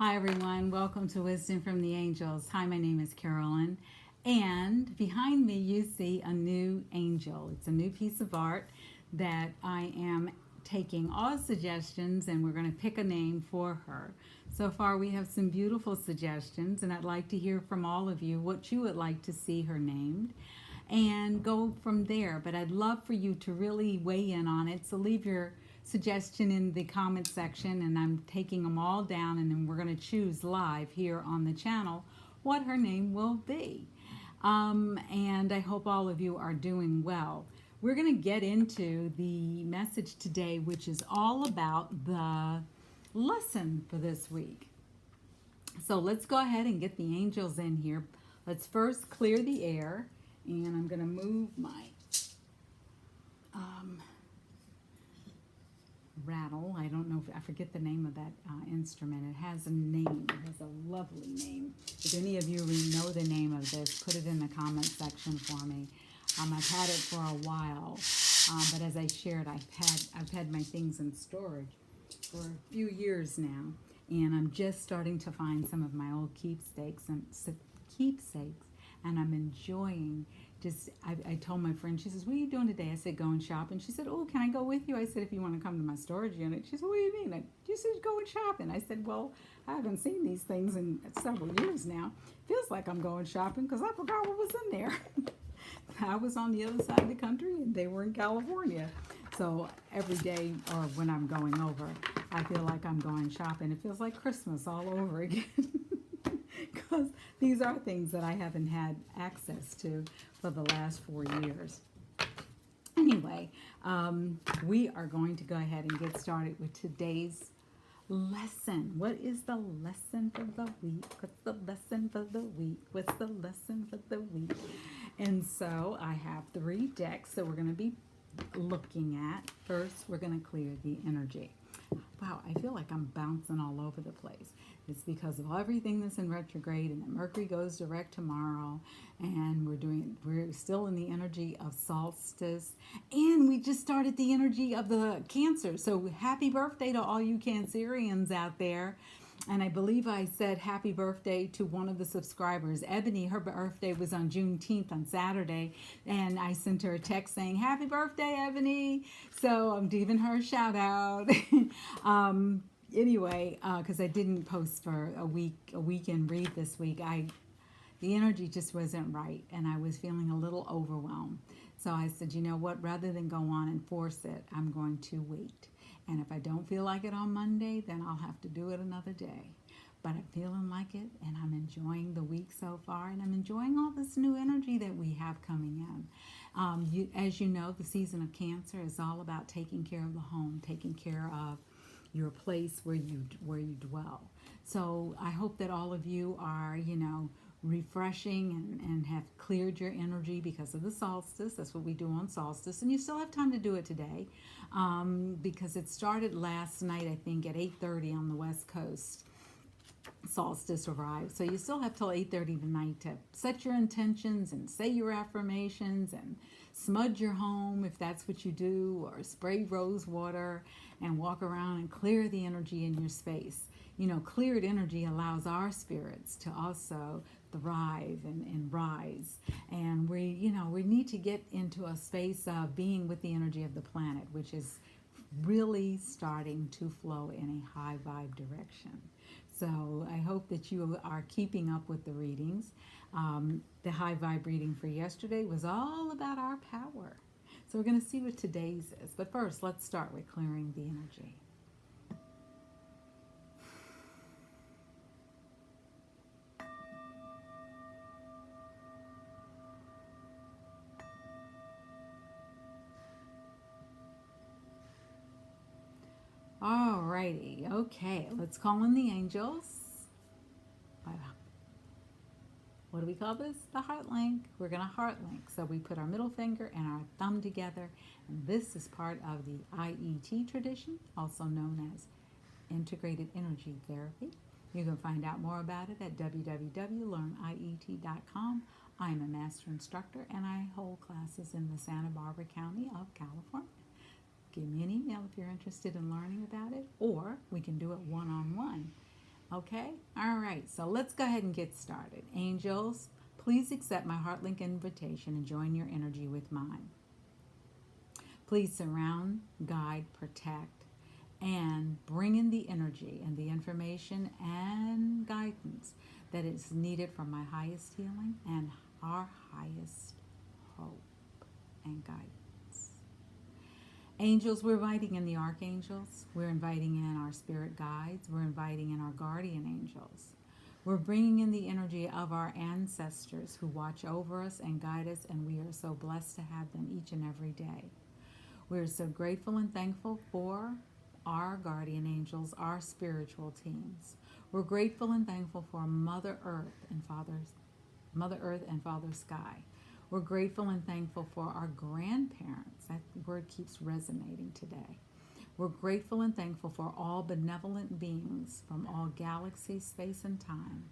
Hi, everyone. Welcome to Wisdom from the Angels. Hi, my name is Carolyn. And behind me, you see a new angel. It's a new piece of art that I am taking all suggestions and we're going to pick a name for her. So far, we have some beautiful suggestions, and I'd like to hear from all of you what you would like to see her named and go from there. But I'd love for you to really weigh in on it. So leave your suggestion in the comment section, and I'm taking them all down, and then we're going to choose live here on the channel what her name will be. And I hope all of you are doing well. We're going to get into the message today, which is all about the lesson for this week. So let's go ahead and get the angels in here. Let's first clear the air, and I'm going to move my rattle. I don't know if I forget the name of that instrument. It has a name. It has a lovely name. If any of you know the name of this, put it in the comment section for me. I've had it for a while, but as I shared, I've had my things in storage for a few years now, and I'm just starting to find some of my old keepsakes, and I'm enjoying. I told my friend, she says, "What are you doing today?" I said, "Going shopping." She said, "Oh, can I go with you?" I said, "If you want to come to my storage unit." She said, "What do you mean?" You said going shopping. I said, "Well, I haven't seen these things in several years now. Feels like I'm going shopping because I forgot what was in there." I was on the other side of the country and they were in California. So every day, or when I'm going over, I feel like I'm going shopping. It feels like Christmas all over again. Because these are things that I haven't had access to for the last 4 years. Anyway, we are going to go ahead and get started with today's lesson. What is the lesson for the week? What's the lesson for the week? What's the lesson for the week? And so I have 3 decks that we're going to be looking at. First, we're going to clear the energy. Wow, I feel like I'm bouncing all over the place. It's because of everything that's in retrograde, and then Mercury goes direct tomorrow, and we're still in the energy of solstice, and we just started the energy of the Cancer. So happy birthday to all you Cancerians out there. And I believe I said happy birthday to one of the subscribers, Ebony. Her birthday was on Juneteenth on Saturday, and I sent her a text saying happy birthday, Ebony. So I'm giving her a shout out. Anyway, because I didn't post for a weekend read this week, the energy just wasn't right, and I was feeling a little overwhelmed. So I said, you know what? Rather than go on and force it, I'm going to wait. And if I don't feel like it on Monday, then I'll have to do it another day. But I'm feeling like it, and I'm enjoying the week so far, and I'm enjoying all this new energy that we have coming in. As you know, the season of Cancer is all about taking care of the home, taking care of your place where you dwell. So I hope that all of you are, refreshing and have cleared your energy because of the solstice. That's what we do on solstice, and you still have time to do it today, because it started last night, I think, at 8:30 on the West Coast. Solstice arrived, so you still have till 8:30 tonight to set your intentions and say your affirmations and smudge your home if that's what you do, or spray rose water and walk around and clear the energy in your space. Cleared energy allows our spirits to also thrive and rise. And we need to get into a space of being with the energy of the planet, which is really starting to flow in a high vibe direction. So I hope that you are keeping up with the readings. The high vibe reading for yesterday was all about our power. So we're going to see what today's is. But first, let's start with clearing the energy. Alrighty, okay, let's call in the angels. What do we call this? The heart link. We're going to heart link. So we put our middle finger and our thumb together, and this is part of the IET tradition, also known as Integrated Energy Therapy. You can find out more about it at www.learniet.com. I'm a master instructor, and I hold classes in the Santa Barbara County of California. Give me an email if you're interested in learning about it, or we can do it one-on-one. Okay? All right, so let's go ahead and get started. Angels, please accept my HeartLink invitation and join your energy with mine. Please surround, guide, protect, and bring in the energy and the information and guidance that is needed for my highest healing and our highest hope and guidance. Angels, we're inviting in the archangels. We're inviting in our spirit guides. We're inviting in our guardian angels. We're bringing in the energy of our ancestors who watch over us and guide us, and we are so blessed to have them each and every day. We're so grateful and thankful for our guardian angels, our spiritual teams. We're grateful and thankful for Mother Earth and Father Sky. We're grateful and thankful for our grandparents. That word keeps resonating today. We're grateful and thankful for all benevolent beings from all galaxies, space, and time.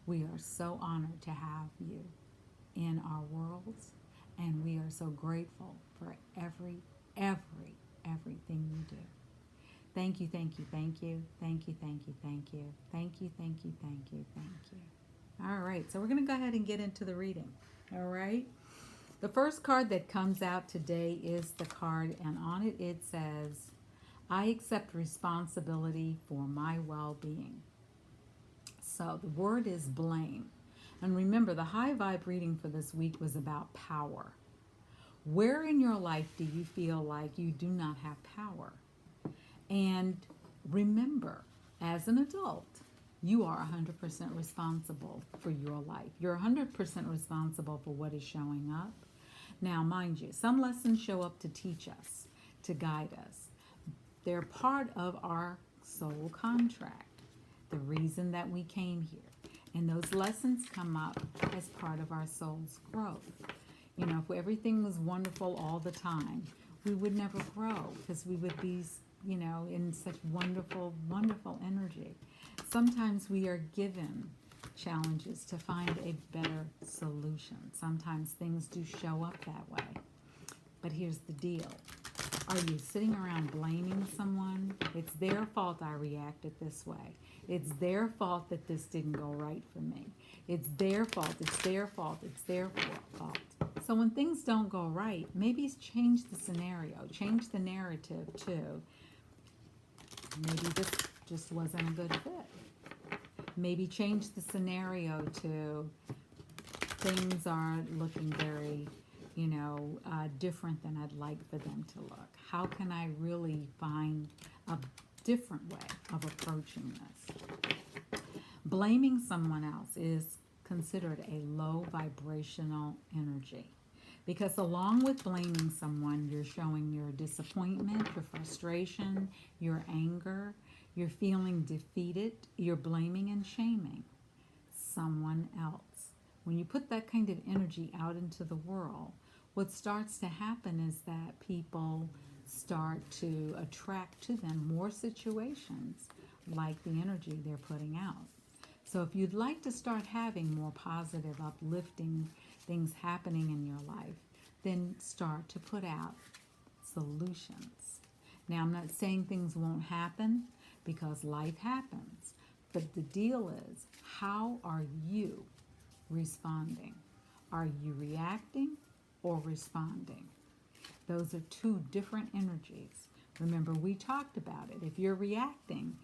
We are so honored to have you in our worlds, and we are so grateful for everything you do. Thank you, thank you, thank you, thank you, thank you, thank you, thank you, thank you, thank you, thank you. All right, so we're going to go ahead and get into the reading. All right. The first card that comes out today is the card, and on it it says, I accept responsibility for my well-being. So the word is blame. And remember, the high vibe reading for this week was about power. Where in your life do you feel like you do not have power? And remember, as an adult, you are 100% responsible for your life. You're 100% responsible for what is showing up. Now, mind you, some lessons show up to teach us, to guide us. They're part of our soul contract, the reason that we came here. And those lessons come up as part of our soul's growth. You know, if everything was wonderful all the time, we would never grow because we would be, you know, in such wonderful, wonderful energy. Sometimes we are given challenges to find a better solution. Sometimes things do show up that way. But here's the deal. Are you sitting around blaming someone? It's their fault I reacted this way. It's their fault that this didn't go right for me. It's their fault. It's their fault. It's their fault. So when things don't go right, maybe change the scenario, change the narrative too. Maybe this just wasn't a good fit. Maybe change the scenario to things aren't looking very, different than I'd like for them to look. How can I really find a different way of approaching this? Blaming someone else is considered a low vibrational energy. Because along with blaming someone, you're showing your disappointment, your frustration, your anger, you're feeling defeated, you're blaming and shaming someone else. When you put that kind of energy out into the world, what starts to happen is that people start to attract to them more situations like the energy they're putting out. So if you'd like to start having more positive, uplifting things happening in your life, then start to put out solutions. Now, I'm not saying things won't happen because life happens, but the deal is, how are you responding? Are you reacting or responding? Those are two different energies. Remember, we talked about it. If you're reacting,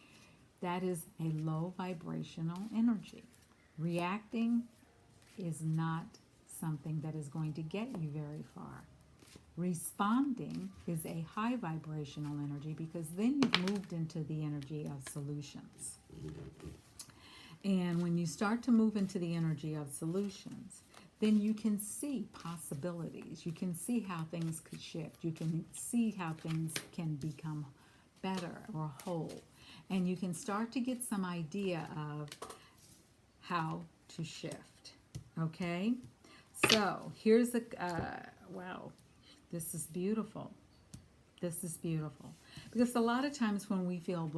that is a low vibrational energy. Reacting is not something that is going to get you very far. Responding is a high vibrational energy because then you've moved into the energy of solutions. And when you start to move into the energy of solutions, then you can see possibilities. You can see how things could shift. You can see how things can become better or whole. And you can start to get some idea of how to shift. Okay? So here's wow, this is beautiful. This is beautiful. Because a lot of times when we feel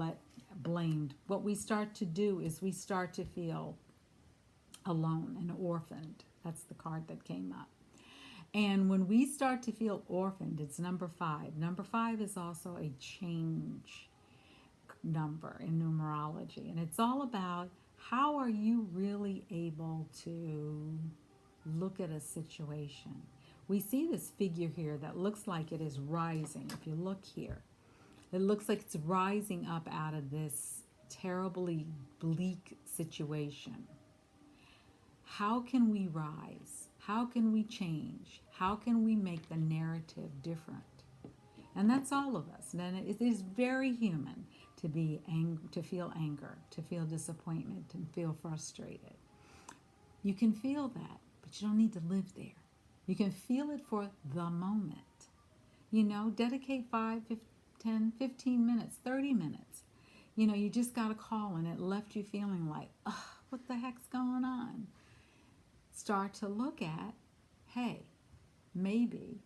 blamed, what we start to do is we start to feel alone and orphaned. That's the card that came up. And when we start to feel orphaned, it's number 5. Number 5 is also a change number in numerology, and it's all about how are you really able to look at a situation. We see this figure here that looks like it is rising. If you look here, it looks like it's rising up out of this terribly bleak situation. How can we rise? How can we change? How can we make the narrative different? And that's all of us. And it is very human to be to feel anger, to feel disappointment, to feel frustrated. You can feel that, but you don't need to live there. You can feel it for the moment. Dedicate 5, 10, 15 minutes, 30 minutes. You just got a call and it left you feeling like, ugh, what the heck's going on? Start to look at, hey, maybe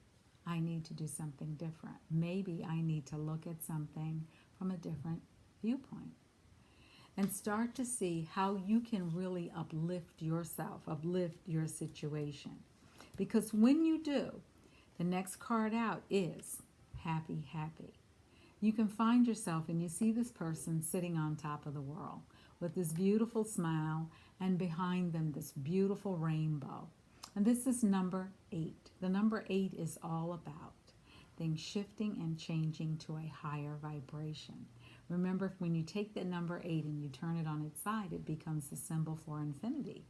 I need to do something different. Maybe I need to look at something from a different viewpoint. And start to see how you can really uplift yourself, uplift your situation. Because when you do, the next card out is happy, happy. You can find yourself and you see this person sitting on top of the world with this beautiful smile and behind them this beautiful rainbow. And this is number 8. The number 8 is all about things shifting and changing to a higher vibration. Remember, when you take the number 8 and you turn it on its side, it becomes the symbol for infinity.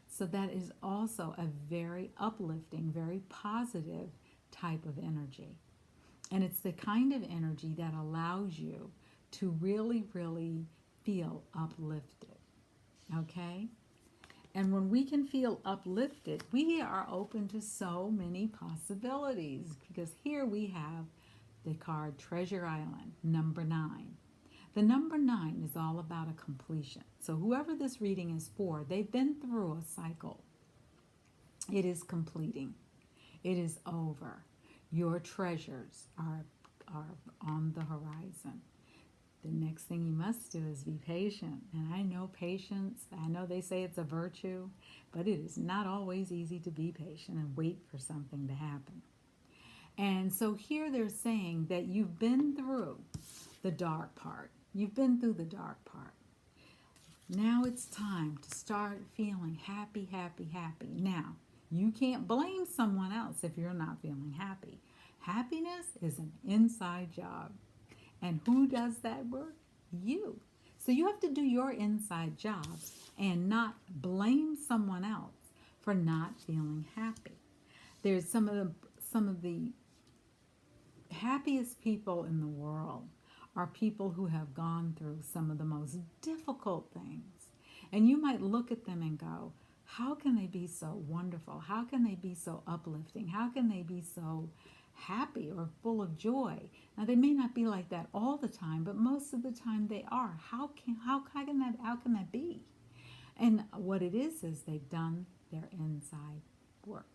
So that is also a very uplifting, very positive type of energy. And it's the kind of energy that allows you to really, really feel uplifted. Okay? And when we can feel uplifted, we are open to so many possibilities. Because here we have the card Treasure Island, number 9. The number 9 is all about a completion. So whoever this reading is for, they've been through a cycle. It is completing. It is over. Your treasures are on the horizon. The next thing you must do is be patient. And I know patience, I know they say it's a virtue, but it is not always easy to be patient and wait for something to happen. And so here they're saying that you've been through the dark part. You've been through the dark part. Now it's time to start feeling happy, happy, happy. Now, you can't blame someone else if you're not feeling happy. Happiness is an inside job. And who does that work? You. So you have to do your inside jobs and not blame someone else for not feeling happy. There's some of the happiest people in the world are people who have gone through some of the most difficult things. And you might look at them and go, how can they be so wonderful? How can they be so uplifting? How can they be so happy or full of joy? Now, they may not be like that all the time, but most of the time they are. How can that be? And what it is they've done their inside work.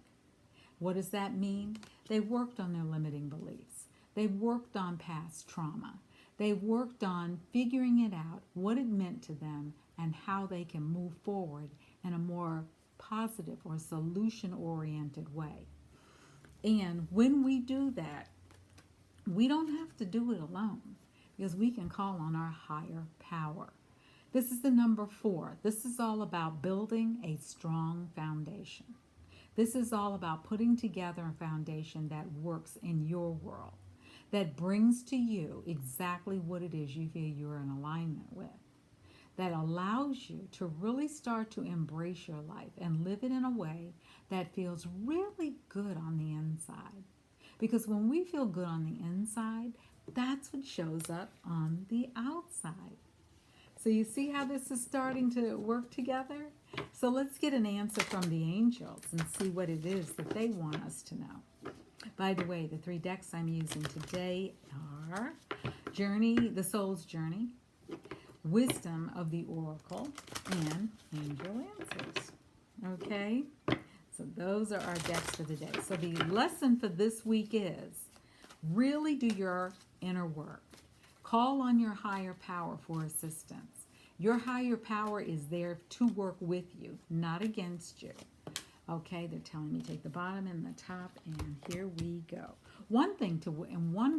What does that mean? They've worked on their limiting beliefs. They've worked on past trauma. They've worked on figuring it out, what it meant to them, and how they can move forward in a more positive or solution-oriented way. And when we do that, we don't have to do it alone because we can call on our higher power. This is the number 4. This is all about building a strong foundation. This is all about putting together a foundation that works in your world, that brings to you exactly what it is you feel you're in alignment with, that allows you to really start to embrace your life and live it in a way that feels really good on the inside. Because when we feel good on the inside, that's what shows up on the outside. So you see how this is starting to work together? So let's get an answer from the angels and see what it is that they want us to know. By the way, the 3 decks I'm using today are The Soul's Journey, Wisdom of the Oracle, and Angel Answers. Okay? So those are our decks for the day. So the lesson for this week is really do your inner work. Call on your higher power for assistance. Your higher power is there to work with you, not against you. Okay, they're telling me take the bottom and the top, and here we go. One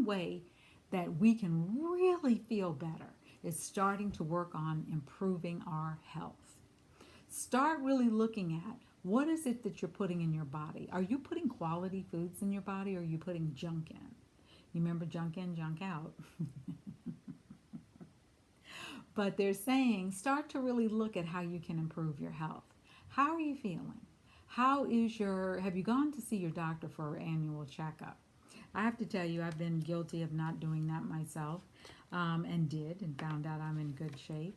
way that we can really feel better is starting to work on improving our health. Start really looking at what is it that you're putting in your body. Are you putting quality foods in your body, or are you putting junk in? You remember junk in, junk out. But they're saying start to really look at how you can improve your health. How are you feeling? Have you gone to see your doctor for an annual checkup? I have to tell you, I've been guilty of not doing that myself, and found out I'm in good shape.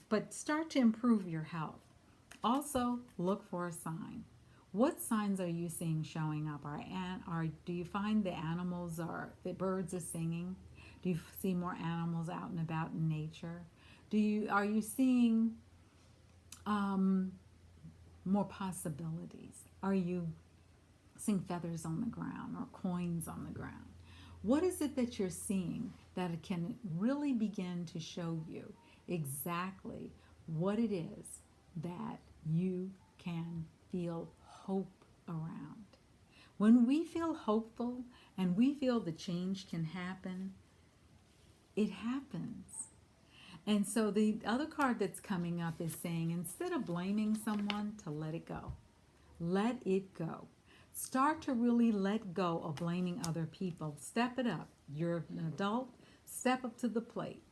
But start to improve your health. Also, look for a sign. What signs are you seeing showing up? Do you find the birds are singing? Do you see more animals out and about in nature? Are you seeing more possibilities? Are you seeing feathers on the ground or coins on the ground? What is it that you're seeing that can really begin to show you exactly what it is that you can feel hope around? When we feel hopeful and we feel the change can happen, it happens. And so the other card that's coming up is saying, instead of blaming someone, to let it go. Let it go. Start to really let go of blaming other people. Step it up. You're an adult. Step up to the plate.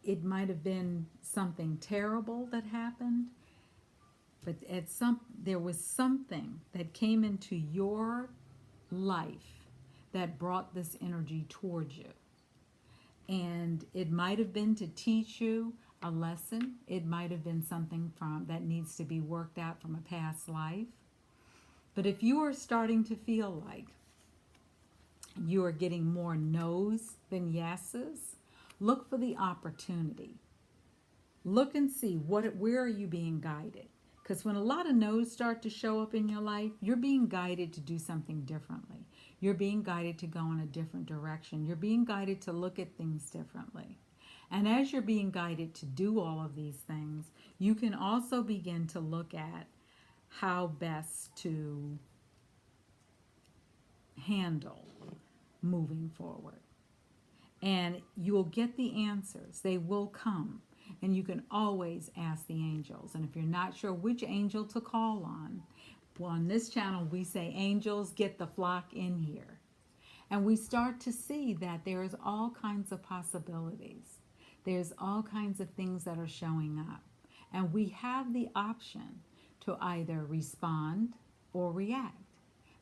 It might have been something terrible that happened, but there was something that came into your life that brought this energy towards you. And it might have been to teach you a lesson. It might have been something that needs to be worked out from a past life. But if you are starting to feel like you are getting more no's than yeses, look for the opportunity. Look and see where are you being guided. Because when a lot of no's start to show up in your life, you're being guided to do something differently. You're being guided to go in a different direction. You're being guided to look at things differently. And as you're being guided to do all of these things, you can also begin to look at how best to handle moving forward. And you'll get the answers. They will come. And you can always ask the angels. And if you're not sure which angel to call on, well, on this channel we say, angels, get the flock in here. And we start to see that there's all kinds of possibilities. There's all kinds of things that are showing up. And we have the option to either respond or react.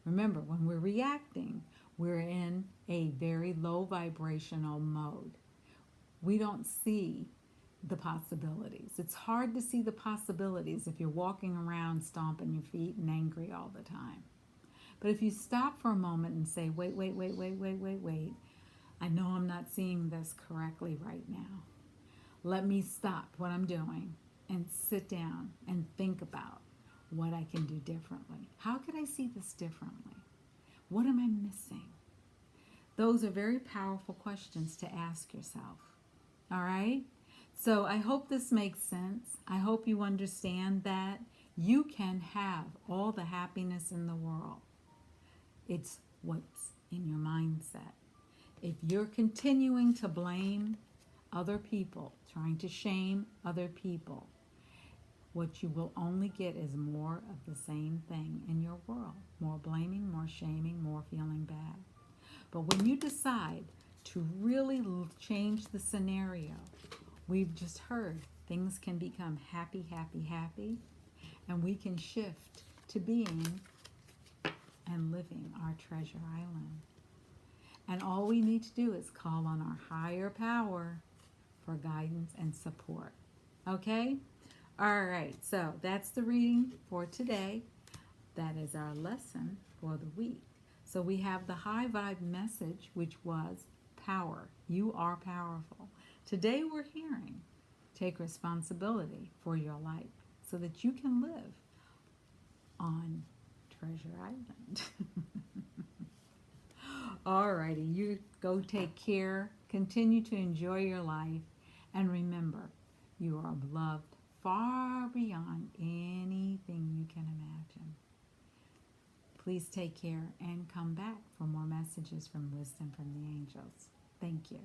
Remember, when we're reacting, we're in a very low vibrational mode. We don't see the possibilities. It's hard to see the possibilities if you're walking around stomping your feet and angry all the time. But if you stop for a moment and say, wait, I know I'm not seeing this correctly right now. Let me stop what I'm doing and sit down and think about what I can do differently. How could I see this differently? What am I missing? Those are very powerful questions to ask yourself. All right? So I hope this makes sense. I hope you understand that you can have all the happiness in the world. It's what's in your mindset. If you're continuing to blame other people, trying to shame other people, what you will only get is more of the same thing in your world. More blaming, more shaming, more feeling bad. But when you decide to really change the scenario, we've just heard things can become happy, and we can shift to being and living our treasure island. And all we need to do is call on our higher power for guidance and support. Okay? All right, so that's the reading for today. That is our lesson for the week. So we have the high vibe message, which was power. You are powerful. Today we're hearing, take responsibility for your life so that you can live on Treasure Island. Alrighty, you go take care, continue to enjoy your life, and remember, you are loved far beyond anything you can imagine. Please take care and come back for more messages from Wisdom from the Angels. Thank you.